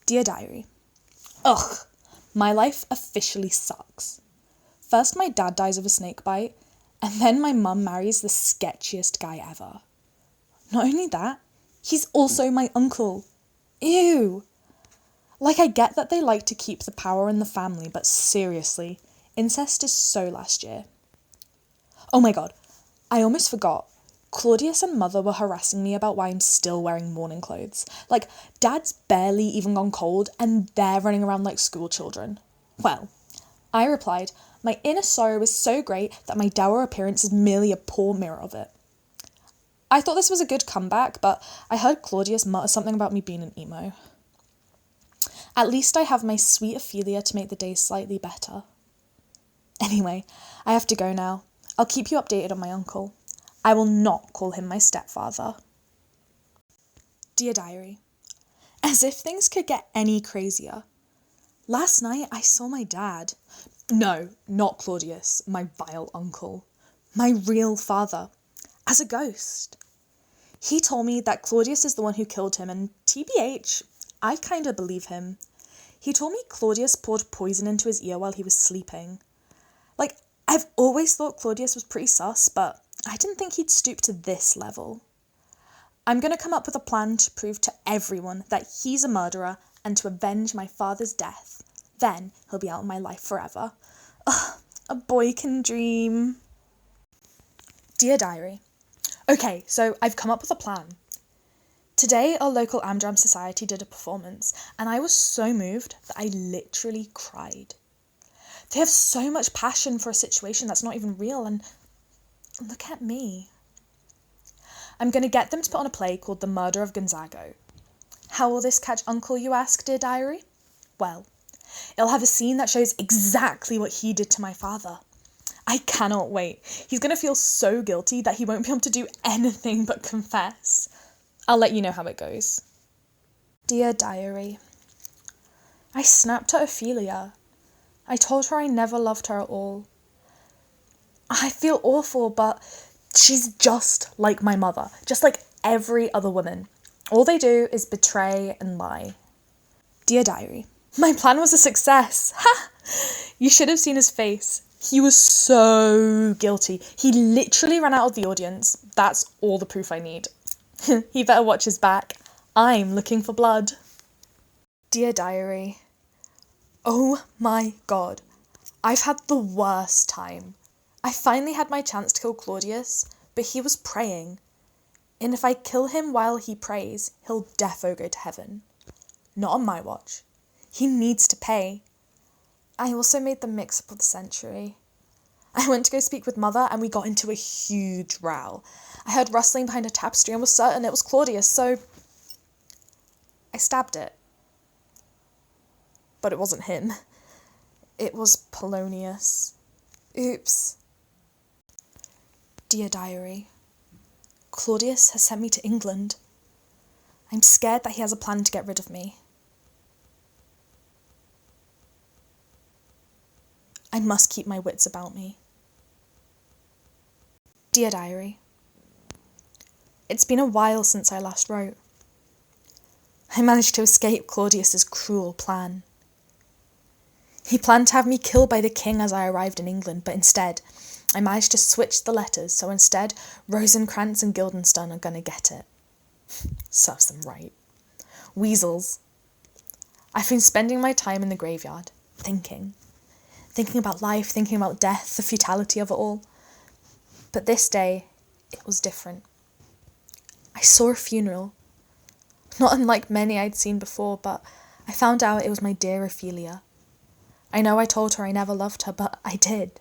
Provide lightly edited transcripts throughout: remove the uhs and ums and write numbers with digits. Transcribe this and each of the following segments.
Dear Diary. Ugh, my life officially sucks. First my dad dies of a snake bite, and then my mum marries the sketchiest guy ever. Not only that, he's also my uncle. Ew. Like, I get that they like to keep the power in the family, but seriously, incest is so last year. Oh my god, I almost forgot. Claudius and mother were harassing me about why I'm still wearing mourning clothes. Like, dad's barely even gone cold, and they're running around like school children. Well, I replied, my inner sorrow is so great that my dour appearance is merely a poor mirror of it. I thought this was a good comeback, but I heard Claudius mutter something about me being an emo. At least I have my sweet Ophelia to make the day slightly better. Anyway, I have to go now. I'll keep you updated on my uncle. I will not call him my stepfather. Dear Diary. As if things could get any crazier. Last night I saw my dad. No, not Claudius, my vile uncle. My real father. As a ghost. He told me that Claudius is the one who killed him, and TBH, I kinda believe him. He told me Claudius poured poison into his ear while he was sleeping. Like, I've always thought Claudius was pretty sus, but I didn't think he'd stoop to this level. I'm going to come up with a plan to prove to everyone that he's a murderer and to avenge my father's death. Then he'll be out of my life forever. Ugh, a boy can dream. Dear Diary. Okay, so I've come up with a plan. Today, our local Amdram Society did a performance, and I was so moved that I literally cried. They have so much passion for a situation that's not even real, and look at me. I'm going to get them to put on a play called The Murder of Gonzago. How will this catch Uncle, you ask, dear diary? Well, it'll have a scene that shows exactly what he did to my father. I cannot wait. He's going to feel so guilty that he won't be able to do anything but confess. I'll let you know how it goes. Dear diary. I snapped at Ophelia. I told her I never loved her at all. I feel awful, but she's just like my mother, just like every other woman. All they do is betray and lie. Dear diary, my plan was a success. Ha! You should have seen his face. He was so guilty. He literally ran out of the audience. That's all the proof I need. He better watch his back. I'm looking for blood. Dear diary, oh my god, I've had the worst time. I finally had my chance to kill Claudius, but he was praying. And if I kill him while he prays, he'll defo go to heaven. Not on my watch. He needs to pay. I also made the mix-up of the century. I went to go speak with mother and we got into a huge row. I heard rustling behind a tapestry and was certain it was Claudius, so I stabbed it. But it wasn't him. It was Polonius. Oops. Dear diary, Claudius has sent me to England. I'm scared that he has a plan to get rid of me. I must keep my wits about me. Dear diary, it's been a while since I last wrote. I managed to escape Claudius's cruel plan. He planned to have me killed by the king as I arrived in England, but instead, I managed to switch the letters, so instead, Rosencrantz and Guildenstern are gonna get it. Serves them right. Weasels. I've been spending my time in the graveyard, thinking about life, thinking about death, the futility of it all. But this day, it was different. I saw a funeral. Not unlike many I'd seen before, but I found out it was my dear Ophelia. I know I told her I never loved her, but I did.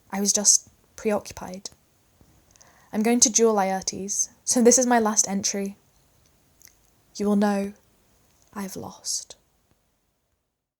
I was just preoccupied. I'm going to duel Laertes, so this is my last entry. You will know I've lost.